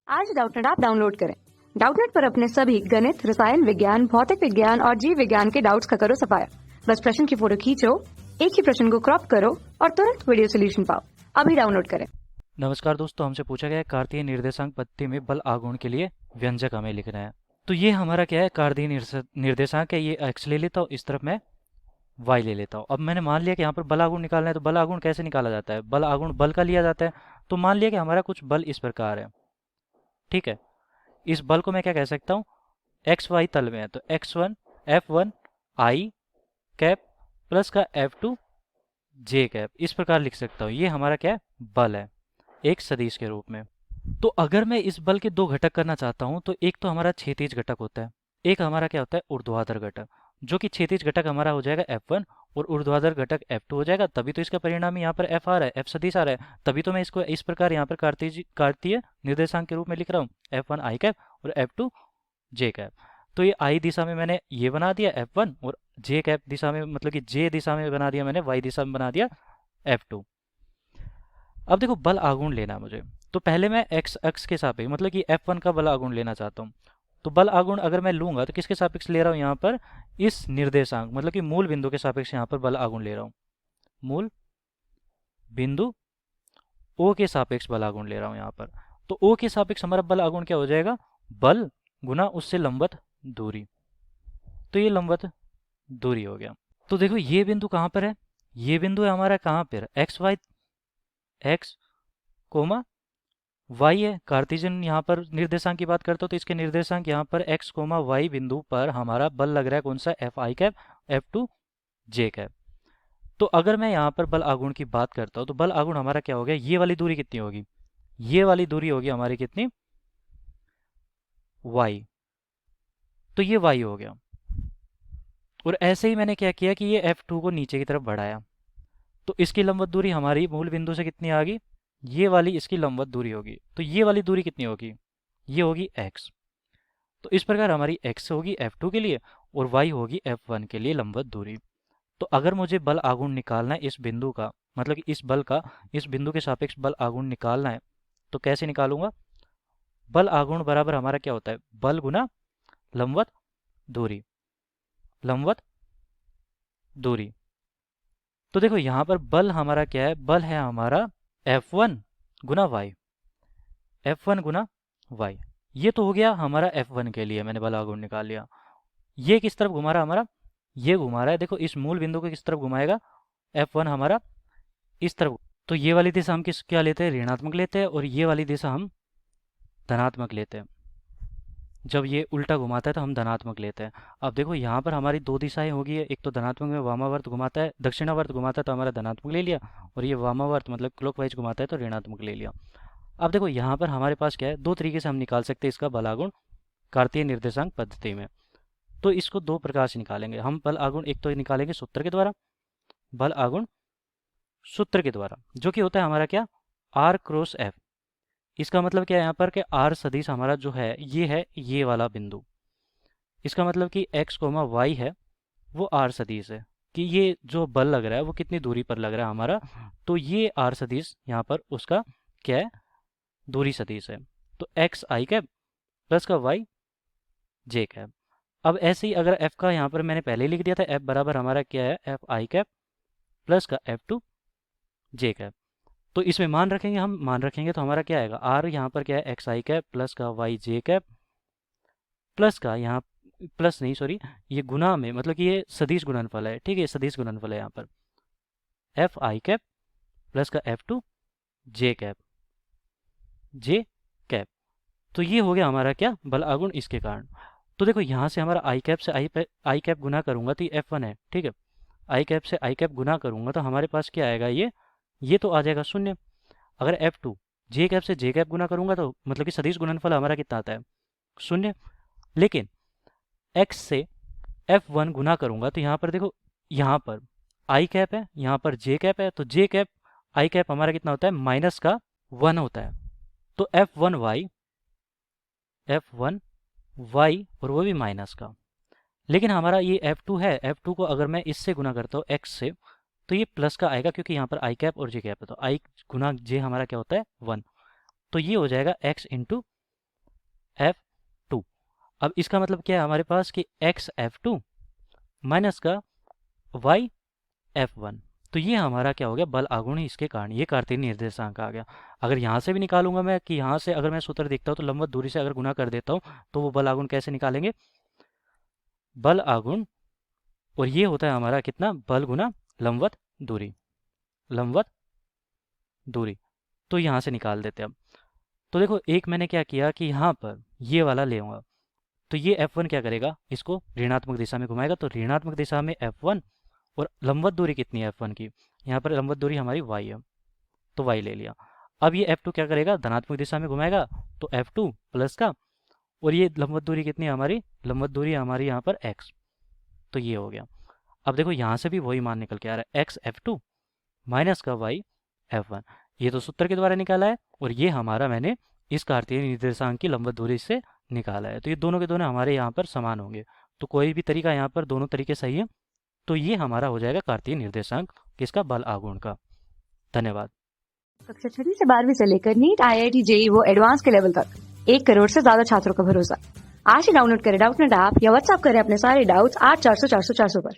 आज Doubtnut app download करें। Doubtnut पर अपने सभी गणित, रसायन विज्ञान, भौतिक विज्ञान और जीव विज्ञान के डाउट्स का करो सफाया। बस प्रश्न की फोटो खींचो, एक ही प्रश्न को क्रॉप करो और तुरंत वीडियो सोल्यूशन पाओ। अभी डाउनलोड करें। नमस्कार दोस्तों, हमसे पूछा गया है कार्तीय निर्देशांक पद्धति में बल आघूर्ण के लिए व्यंजक हमें लिखना है। तो ये हमारा क्या है, कार्तीय निर्देशांक है। ये x ले लेता हूँ, इस तरफ मैं y ले लेता हूँ। अब मैंने मान लिया कि यहाँ पर बल आघूर्ण निकालना है, तो बल आघूर्ण कैसे निकाला जाता है? बल आघूर्ण बल का लिया जाता है। तो मान लिया कि हमारा कुछ बल इस प्रकार है, ठीक है। इस बल को मैं क्या कह सकता हूँ, एक्स वाई तल में है, तो x1 F1 I cap plus का F2 J कैप, इस प्रकार लिख सकता हूँ। ये हमारा क्या है, बल है, एक सदिश के रूप में। तो अगर मैं इस बल के दो घटक करना चाहता हूं, तो एक तो हमारा क्षैतिज घटक होता है, एक हमारा क्या होता है, ऊर्ध्वाधर घटक। जो कि क्षैतिज घटक हमारा हो जाएगा F1 और ऊर्ध्वाधर घटक F2 हो जाएगा। तभी तो इसका परिणाम यहाँ पर F आ रहा है, F सदिश आ रहा है। तभी तो मैं इसको इस प्रकार यहाँ पर कार्तीय निर्देशांक के रूप में लिख रहा हूँ, F1 I कैप और F2 J कैप। तो ये I दिशा में मैंने ये बना दिया F1, और J कैप दिशा में, मतलब कि J दिशा में बना दिया मैंने, Y दिशा में बना दिया F2। अब देखो, बल आघूर्ण लेना है मुझे, तो पहले मैं x अक्ष के सापेक्ष, मतलब कि F1 का बल आघूर्ण लेना चाहता हूँ। तो बल आघूर्ण अगर मैं लूंगा तो किसके सापेक्ष ले रहा हूँ यहाँ पर, इस निर्देशांक मतलब कि मूल बिंदु के सापेक्ष यहाँ पर बल आघूर्ण ले रहा हूँ। मूल बिंदु O के सापेक्ष बल आघूर्ण ले रहा हूँ यहाँ पर। तो O के सापेक्ष हमारा बल आघूर्ण क्या हो जाएगा, बल गुना उससे लंबवत दूरी। तो ये लंबवत दूरी हो गया। तो देखो, ये बिंदु कहाँ पर है, ये बिंदु है हमारा कहाँ पर, X Y, X comma y है। कार्टेशियन यहाँ पर निर्देशांक की बात करते हो, तो इसके निर्देशांक यहाँ पर x, y बिंदु पर हमारा बल लग रहा है कौन सा, F I cap, F2 J cap. तो अगर मैं यहाँ पर बल आघूर्ण की बात करता हूँ, तो बल आघूर्ण हमारा क्या हो गया, ये वाली दूरी कितनी होगी, ये वाली दूरी होगी हमारी कितनी, y। तो ये y हो गया। और ऐसे ही मैंने क्या किया कि ये F2 को नीचे की तरफ बढ़ाया, तो इसकी लंबवत दूरी हमारी मूल बिंदु से कितनी आ गई, ये वाली इसकी लंबवत दूरी होगी। तो ये वाली दूरी कितनी होगी, ये होगी x। तो इस प्रकार हमारी x होगी F2 के लिए और y होगी F1 के लिए लंबवत दूरी। तो अगर मुझे बल आघूर्ण निकालना है इस बिंदु का, मतलब कि इस बल का इस बिंदु के सापेक्ष बल आघूर्ण निकालना है, तो कैसे निकालूंगा, बल आघूर्ण बराबर हमारा क्या होता है, बल गुना लंबवत दूरी, लंबवत दूरी। तो देखो, यहाँ पर बल हमारा क्या है, बल है हमारा F1 गुना y, F1 गुना y। ये तो हो गया हमारा F1 के लिए, मैंने बल आघूर्ण निकाल लिया। ये किस तरफ घुमा रहा हमारा, ये घुमा रहा है, देखो इस मूल बिंदु को किस तरफ घुमाएगा, F1 हमारा इस तरफ। तो ये वाली दिशा हम किस क्या लेते हैं, ऋणात्मक लेते हैं, और ये वाली दिशा हम धनात्मक लेते हैं। जब ये उल्टा घुमाता है तो हम धनात्मक लेते हैं। अब देखो, यहाँ पर हमारी दो दिशाएं होगी, एक तो धनात्मक में वामावर्त घुमाता है, दक्षिणावर्त घुमाता है तो हमारा धनात्मक ले लिया, और ये वामावर्त मतलब क्लॉकवाइज घुमाता है तो ऋणात्मक ले लिया। अब देखो, यहाँ पर हमारे पास क्या है, दो तरीके से हम निकाल सकते हैं इसका बल आघूर्ण कार्तीय निर्देशांक पद्धति में। तो इसको दो प्रकार से निकालेंगे हम बल आघूर्ण, एक तो निकालेंगे सूत्र के द्वारा, बल आघूर्ण सूत्र के द्वारा, जो कि होता है हमारा क्या, R क्रॉस F। इसका मतलब क्या है यहाँ पर कि R सदिश हमारा जो है ये है ये वाला बिंदु। इसका मतलब कि x, y है वो R सदिश है, कि ये जो बल लग रहा है वो कितनी दूरी पर लग रहा है हमारा। तो ये R सदिश यहाँ पर उसका क्या है, दूरी सदिश है। तो x I कैप प्लस का y j कैप। अब ऐसे ही अगर f का यहाँ पर मैंने पहले ही लिख दिया था, f बराबर हमारा क्या है, एफ आई कैप प्लस का F2 J कैप। तो इसमें मान रखेंगे, हम मान रखेंगे तो हमारा क्या आएगा, r यहाँ पर क्या है, एक्स आई कैप प्लस का y j कैप प्लस का यहाँ, प्लस नहीं सॉरी, ये गुना में, मतलब कि ये सदिश गुणनफल है, ठीक है, सदिश गुणनफल है यहाँ पर, एफ आई कैप प्लस का F2 J cap, J cap. तो ये हो गया हमारा क्या, बल आघूर्ण इसके कारण। तो देखो, यहाँ से हमारा आई कैप से आई कैप गुना करूंगा तो ये F1 है, ठीक है, आई कैप से आई कैप गुना करूंगा तो हमारे पास क्या आएगा, ये तो आ जाएगा शून्य। अगर F2 J कैप से J कैप गुना करूंगा तो मतलब कि सदिश गुणनफल हमारा कितना आता है, शून्य। लेकिन x से F1 गुना करूंगा तो यहाँ पर देखो, यहाँ पर आई कैप है, यहाँ पर J कैप है, तो J कैप आई कैप हमारा कितना होता है, माइनस का 1 होता है। तो F1 y और वो भी माइनस का। लेकिन हमारा ये F2 है, F2 को अगर मैं इससे गुना करता हूँ x से, तो ये प्लस का आएगा, क्योंकि यहाँ पर आई कैप और J कैप है, तो आई गुना J हमारा क्या होता है, 1। तो ये हो जाएगा x इंटू F2। अब इसका मतलब क्या है हमारे पास कि x F2 माइनस का y F1। तो ये हमारा क्या हो गया, बल आघूर्ण इसके कारण, ये कार्तीय निर्देशांक आ गया। अगर यहाँ से भी निकालूंगा मैं कि यहाँ से अगर मैं सूत्र देखता हूँ तो लंबवत दूरी से अगर गुना कर देता हूँ तो वो बल आघूर्ण कैसे निकालेंगे, बल आघूर्ण, और ये होता है हमारा कितना, बल गुना लंबवत दूरी, लंबवत दूरी। तो यहाँ से निकाल देते हैं अब। तो देखो एक मैंने क्या किया कि यहाँ पर ये वाला ले आऊँगा, तो ये F1 क्या करेगा, इसको ऋणात्मक दिशा में घुमाएगा, तो ऋणात्मक दिशा में F1, और लंबवत दूरी कितनी है F1 की, यहाँ पर लंबवत दूरी हमारी y है, तो y ले लिया। अब ये F2 क्या करेगा, धनात्मक दिशा में घुमाएगा, तो F2 प्लस का, और ये लंबवत दूरी कितनी है हमारी, लंबवत दूरी हमारी यहाँ पर x, तो ये हो गया। अब देखो यहाँ से भी वही मान निकल के आ रहा है, x F2 माइनस का y F1, ये तो सूत्र के द्वारा निकाला है, और ये हमारा मैंने इस कार्तीय निर्देशांक की लंबवत दूरी से निकाला है। तो ये दोनों के दोनों हमारे यहाँ पर समान होंगे, तो कोई भी तरीका यहाँ पर दोनों तरीके सही है। तो ये हमारा हो जाएगा कार्तीय निर्देशांक किसका, बल आघूर्ण का। धन्यवाद। कक्षा 6वीं से 12वीं से लेकर नीट, IIT, JEE वो एडवांस के लेवल तक 1 करोड़ से ज्यादा छात्रों का भरोसा। आज ही डाउनलोड करें डाउटनेट ऐप या व्हाट्सएप करें अपने सारे डाउट्स 8400 400 400 पर।